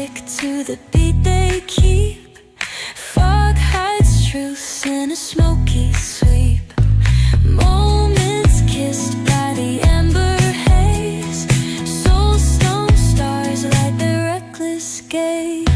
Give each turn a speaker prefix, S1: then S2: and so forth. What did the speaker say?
S1: music to the beat they keep. Fog hides truth in a smoky sweep. Moments kissed by the amber haze. Soul stone stars light their reckless gaze.